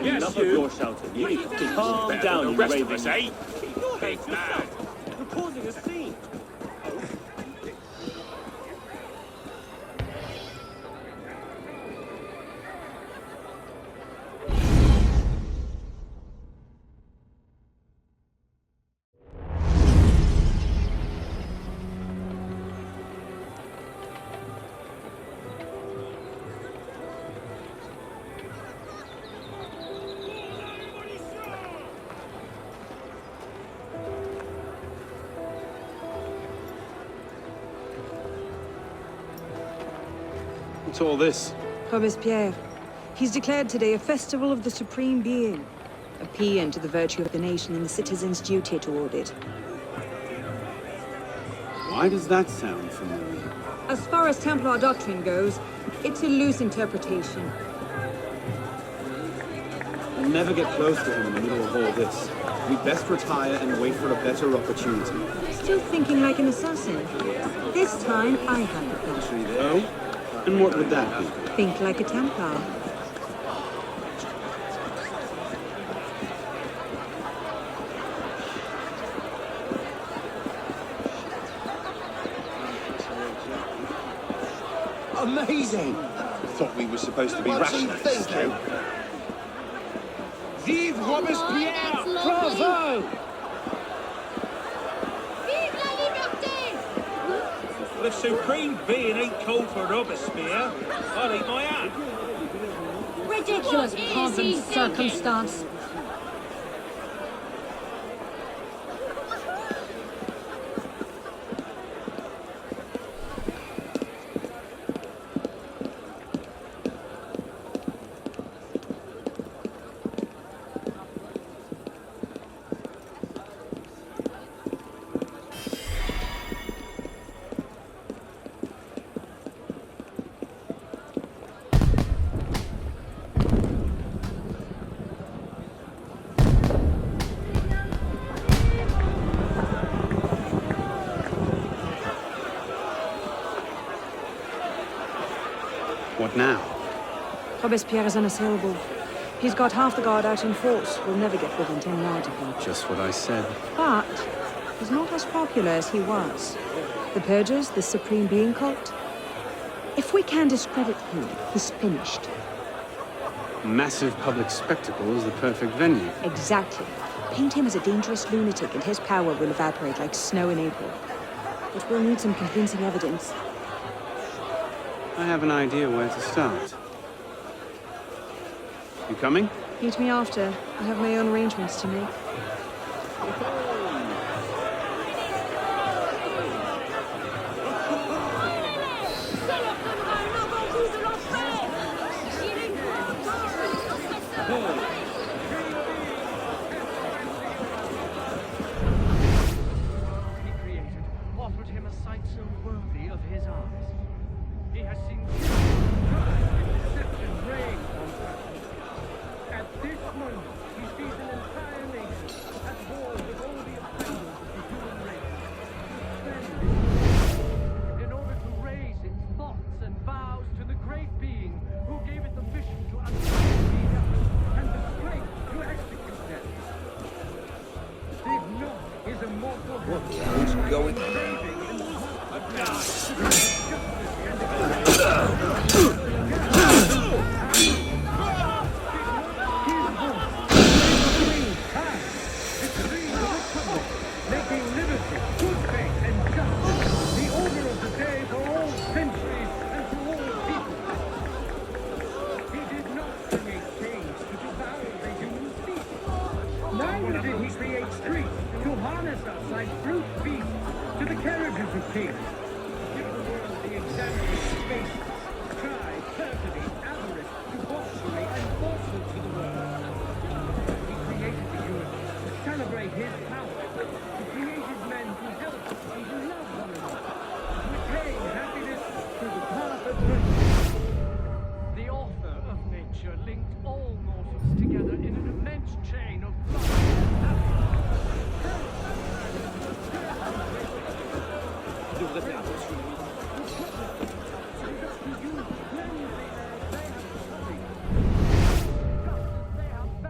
Enough of your shouting. You need to calm down, you raving. Big man. You're causing a scene. What's all this? Robespierre. He's declared today a festival of the Supreme Being. A paean to the virtue of the nation and the citizens' duty toward it. Why does that sound familiar? As far as Templar doctrine goes, it's a loose interpretation. We'll never get close to him in the middle of all this. We'd best retire and wait for a better opportunity. Still thinking like an assassin. This time, I have the plan. Oh? And what would that be? Think like a Templar. Amazing! Thought we were supposed to be rationalists, Joe. Vive Robespierre! Bravo! Vive la liberté! The Supreme Being ain't called for Robespierre. I'll eat my hand. Ridiculous pomp and circumstance. What now? Robespierre is unassailable. He's got half the guard out in force. We'll never get within 10 yards of him. Just what I said. But he's not as popular as he was. The Purgers, the Supreme Being cult. If we can discredit him, he's finished. Massive public spectacle is the perfect venue. Exactly. Paint him as a dangerous lunatic and his power will evaporate like snow in April. But we'll need some convincing evidence. I have an idea where to start. You coming? Meet me after. I have my own arrangements to make. He created offered him a sight so worthy of his eyes. He has seen deception reign on earth. At this moment, he sees an entire nation at war with all the offenders of the human race. Then, in order to raise its thoughts and vows to the great being who gave it the mission to understand the efforts and the strength to execute them. Did not his immortal What the hell's going making liberty, good faith, and justice the order of the day for all centuries and for all people. He did not create chains to devour the human species. Neither did he create streets to harness us like brute beasts to the carriages of kings. Give the world the example of space, strife, perfidy, avarice, debauchery, and falsehood to the world. He created the universe to celebrate his power. He created men to help and to love one another, to attain happiness through the path of virtue. The author of nature linked all mortals together in an immense chain of love and happiness. They have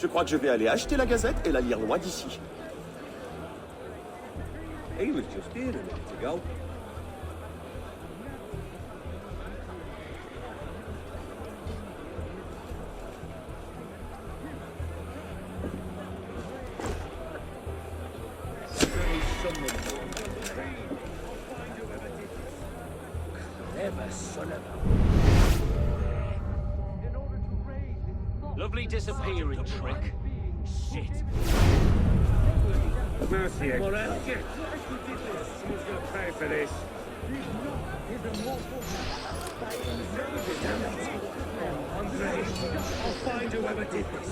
Je crois que je vais aller acheter la Gazette et la lire loin d'ici. He was just here a minute ago. Lovely disappearing trick. Shit. Mercier. Someone's going to pay for this. Andre, I'll find whoever did this.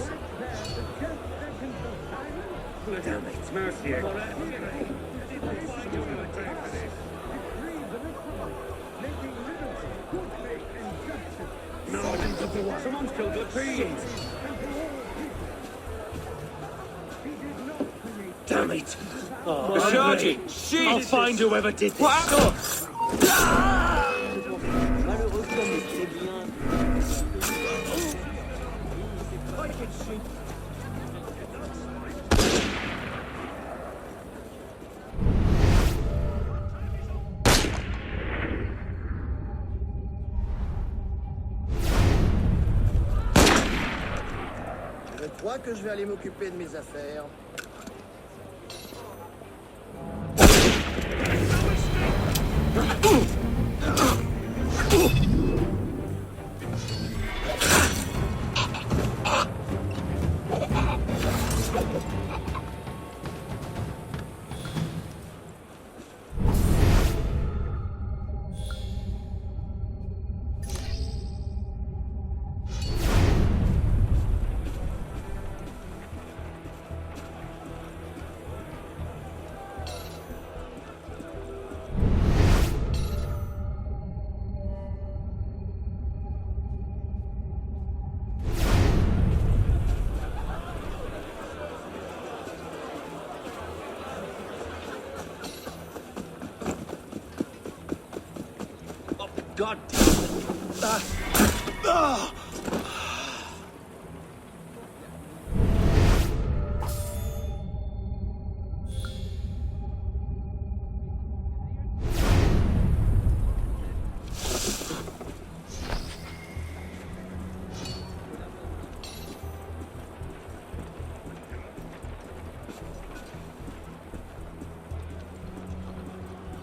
Damn it. Mercier. I'll find whoever paid for this. No, I didn't do what. Someone's killed the pea. Damn it! The sergeant! Shit! I'll find whoever did this. Je crois que je vais aller m'occuper de mes affaires. God damn it.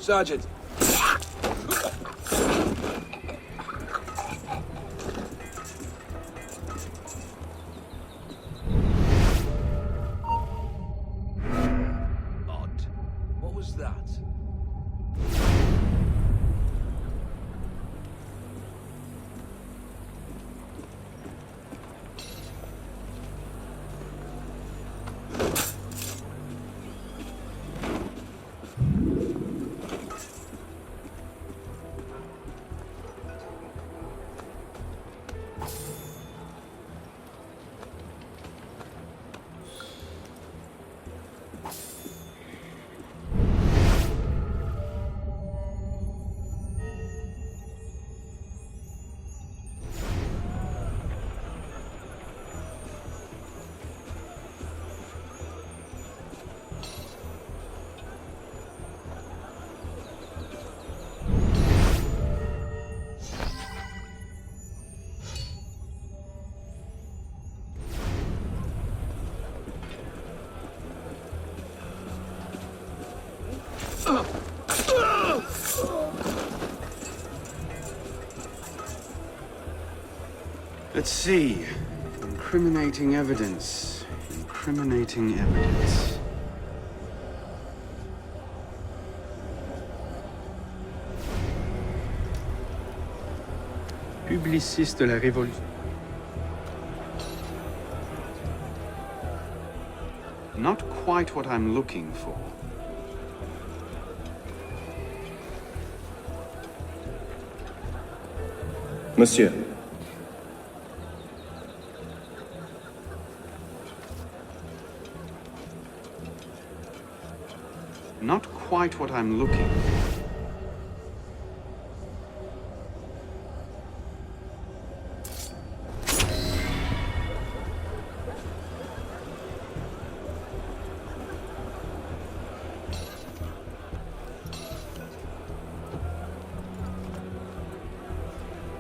Sergeant. Odd. What was that? Let's see. Incriminating evidence. Incriminating evidence. Publiciste de la Révolution. Not quite what I'm looking for. Monsieur. Not quite what I'm looking for.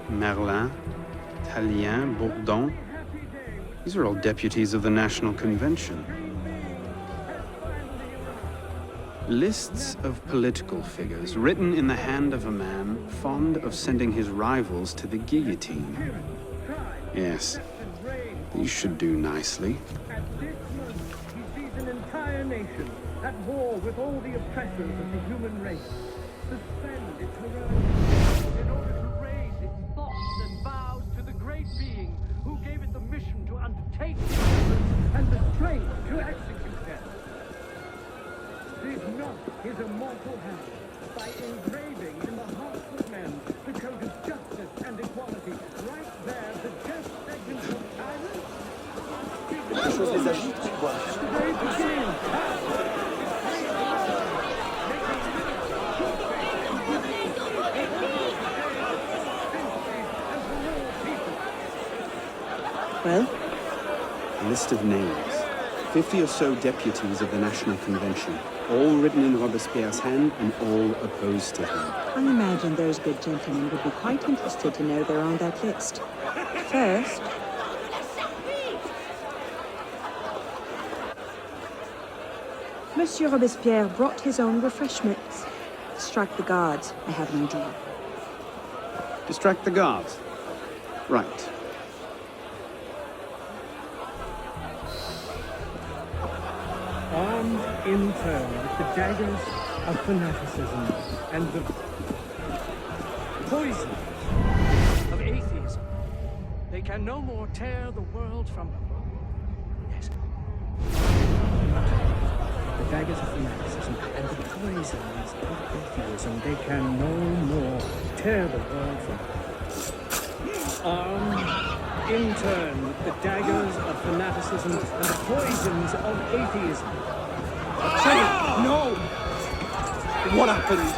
Merlin, Tallien, Bourdon. These are all deputies of the National Convention. Lists of political figures written in the hand of a man fond of sending his rivals to the guillotine. Yes, these should do nicely. At this moment, he sees an entire nation at war with all the oppressors of the human race. Suspend its heroic in order to raise its thoughts and vows to the great being who gave it the mission to undertake these efforts and the strength to execute them. Did not his immortal hand, by engraving in the hearts of men the code of justice and equality, right there the just segment of tyrants? Les choses les agitent, tu vois. They begin. Well, A list of names. 50 or so deputies of the National Convention, all written in Robespierre's hand and all opposed to him. I imagine those good gentlemen would be quite interested to know they're on that list. First, Monsieur Robespierre brought his own refreshments. Strike the guards, I have an idea. Distract the guards. Right. Armed in turn with the daggers of fanaticism and the poison of atheism, they can no more tear the world from yes. The daggers of fanaticism and the poisons of atheism, they can no more tear the world from armed in turn with the daggers of fanaticism and the poisons of atheism. No! What happened?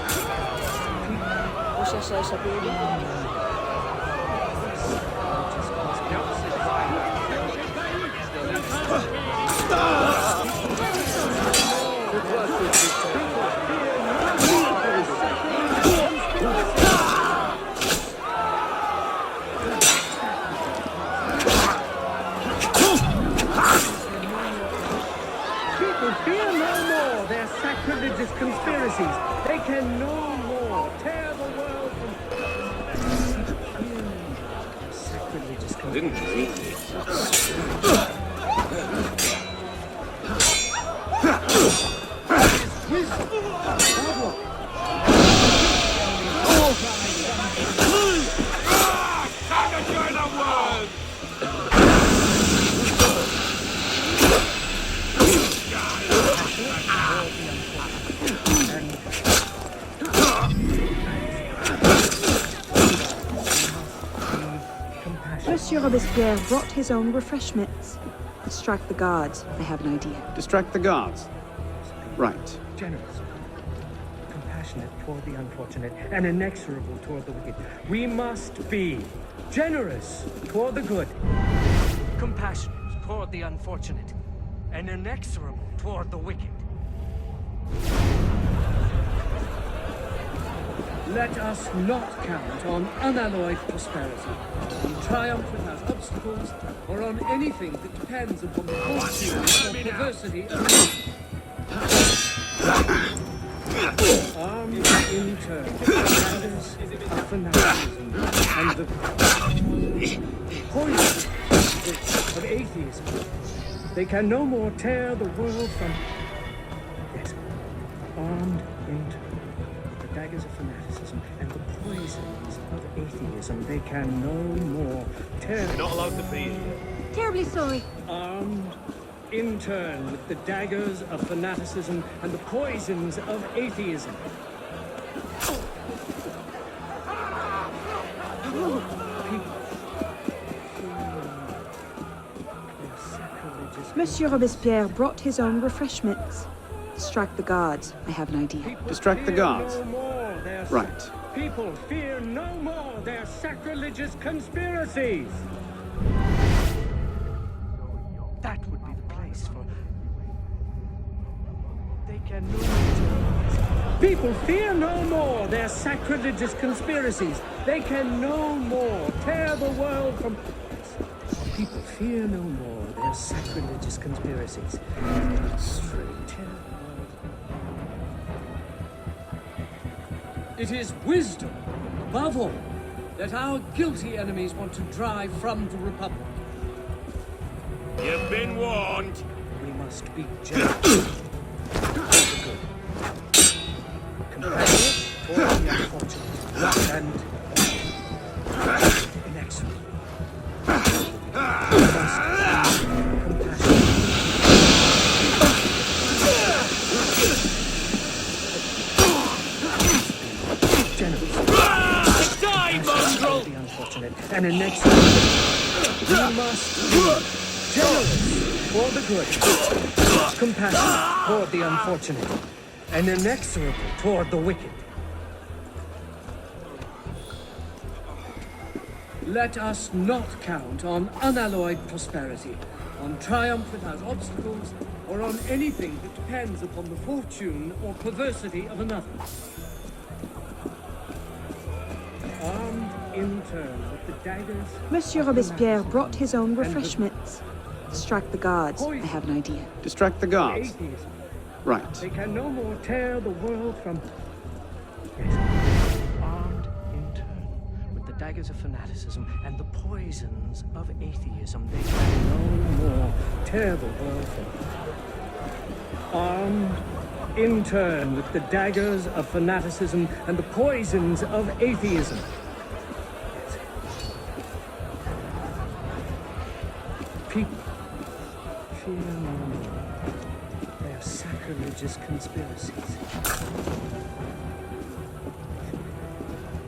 People fear no more their sacrilegious conspiracies. They can no more tear the world from sacrilegious conspiracies. Monsieur Robespierre brought his own refreshments. Strike the guards, I have an idea. Distract the guards. Right. Generous, compassionate toward the unfortunate, and inexorable toward the wicked. We must be generous toward the good, Compassionate toward the unfortunate, and inexorable toward the wicked. Let us not count on unalloyed prosperity, on triumph without obstacles, or on anything that depends upon the fortune or perversity of man. Armed in turn with the daggers of fanaticism and the poison of atheism, they can no more tear the world from... Yes, armed in turn. Daggers of fanaticism and the poisons of atheism, they can no more tear. You're not allowed to be here. Terribly sorry. Armed in turn with the daggers of fanaticism and the poisons of atheism. Monsieur Robespierre brought his own refreshments. Distract the guards. I have an idea. Distract the guards. Right. People fear no more their sacrilegious conspiracies. That would be the place for... They can no more... People fear no more their sacrilegious conspiracies. They can no more tear the world from... People fear no more their sacrilegious conspiracies. It is wisdom, above all, that our guilty enemies want to drive from the Republic. You've been warned. We must be generous. Compassionate toward the unfortunate. And inexorable. We must be compassionate. Generous. Die, mongrel! The unfortunate. And inexorable. We must be generous for the good, compassionate toward the unfortunate, and inexorable toward the wicked. Let us not count on unalloyed prosperity, on triumph without obstacles, or on anything that depends upon the fortune or perversity of another. Armed in turn with the daggers... Monsieur Robespierre brought his own refreshments. Distract the guards. I have an idea. Distract the guards. Atheism. Right. They can no more tear the world from... Armed in turn with the daggers of fanaticism and the poisons of atheism, they can no more tear the world from... Armed in turn with the daggers of fanaticism and the poisons of atheism. People fear no more their sacrilegious conspiracies.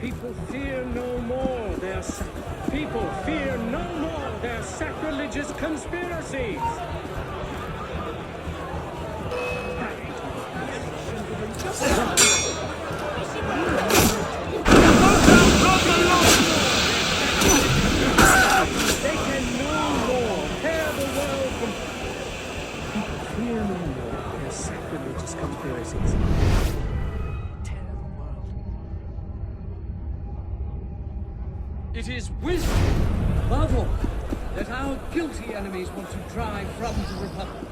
People fear no more their people fear no more their sacrilegious conspiracies. They can no more tear the world from... People fear no more their sacrilegious conspiracies. tear the world. It is wisdom, above all, that our guilty enemies want to drive from the Republic.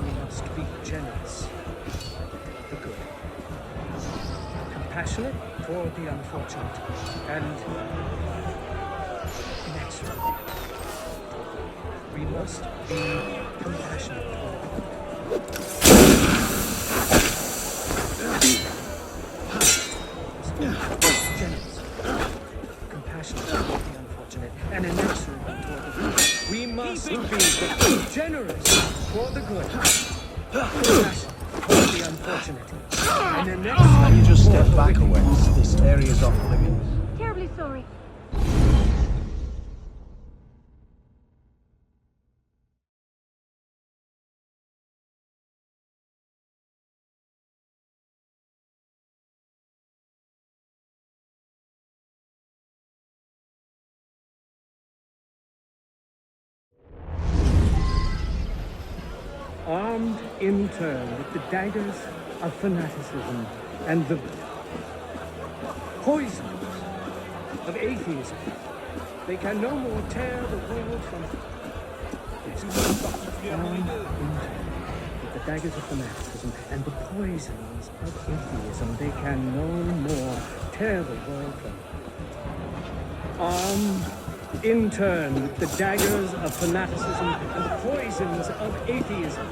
We must be generous, the good, compassionate toward the unfortunate, and inexorable. We must be compassionate toward the generous, compassionate toward the unfortunate, and inexorable toward the good. We must be generous toward the good, compassionate toward the unfortunate, and inexorable. Can you just toward step the back wicked. a ways? This area's off limits. Terribly sorry. Armed in turn with the daggers of fanaticism and the poisons of atheism, they can no more tear the world from... Armed in turn with the daggers of fanaticism and the poisons of atheism, they can no more tear the world from... Armed in turn with the daggers of fanaticism and the poisons of atheism.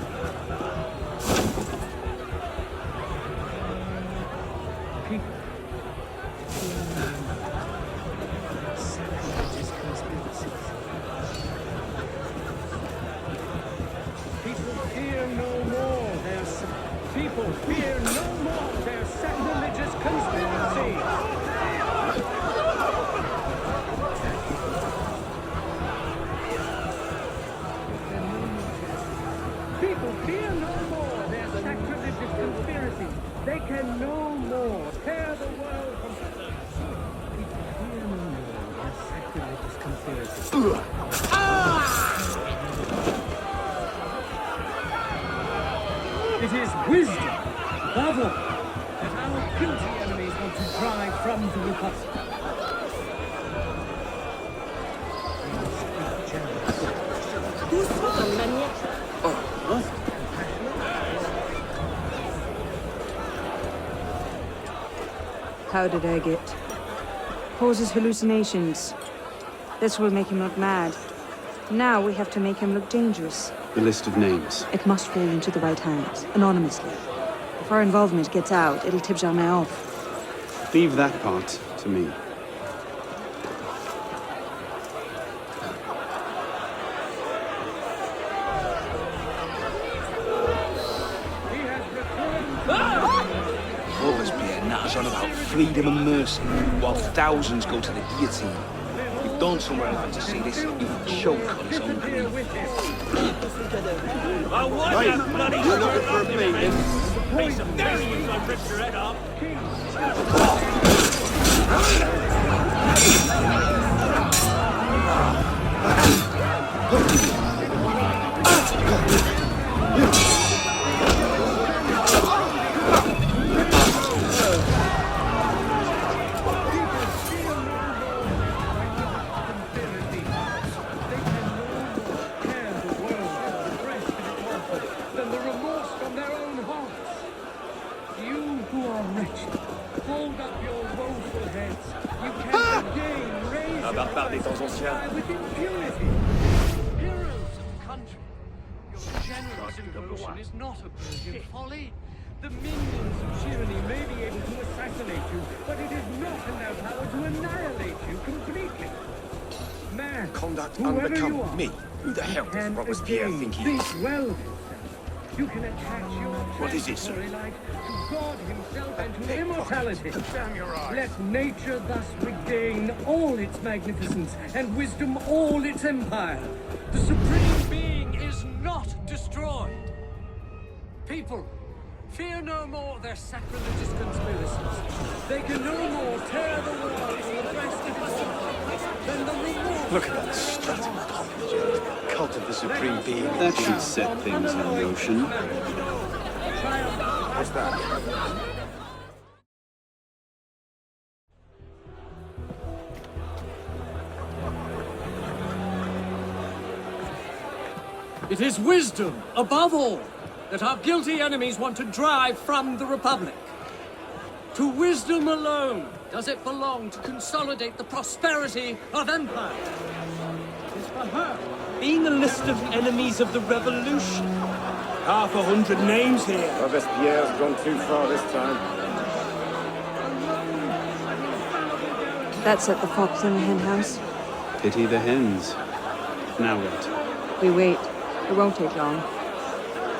People fear sacrilegious conspiracies. fear no more their sacrilegious conspiracy. People fear no more their sacrilegious conspiracy. They can no more tear the world from... People fear no more their sacrilegious conspiracy. It is wisdom, above all, that our guilty enemies want to drive from the Republic. How did I get? Causes hallucinations. This will make him look mad. Now we have to make him look dangerous. The list of names. It must fall into the right hands, anonymously. If our involvement gets out, it'll tip Germain off. Leave that part to me. Robespierre natters on about freedom and mercy, while thousands go to the guillotine. You've gone somewhere else to see this, you've choked on his own grief. I want that bloody You're looking for a meeting? piece of business I ripped your head off. Than the remorse from their own hearts. You who are wretched, hold up your woeful heads. You can again raise Un barbare des temps anciens. with impunity. Heroes of the country, your generous devotion is not a virgin folly. The minions of tyranny may be able to assassinate you, but it is not in their power to annihilate you completely. Man, Conduct whoever unbecome you are, me. Who the hell does can Robespierre again think he think is? well of himself. You can attach your What is it, sir? transitory life to God himself and to immortality. Damn your eyes. Let nature thus regain all its magnificence and wisdom all its empire. The Supreme Being is not destroyed. People, fear no more their sacrilegious conspiracies. They can no more tear the world from the breast of its than the remorse. Look at that strutting pomp. Cult of the Supreme Being. That should set things in motion. What's that? It is wisdom, above all, that our guilty enemies want to drive from the Republic. To wisdom alone does it belong to consolidate the prosperity of empire. It is for her. Being a list of enemies of the revolution. 500 names here. Robespierre's gone too far this time. That's at the Fox and the Hen House. Pity the hens. Now what? We wait. It won't take long.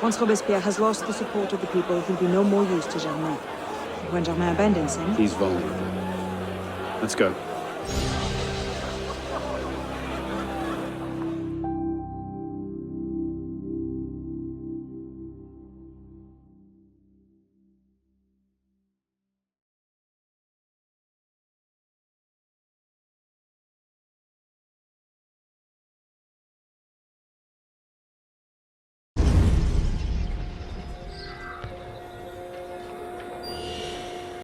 Once Robespierre has lost the support of the people, he'll be no more use to Germain. When Germain abandons him... He's vulnerable. Let's go.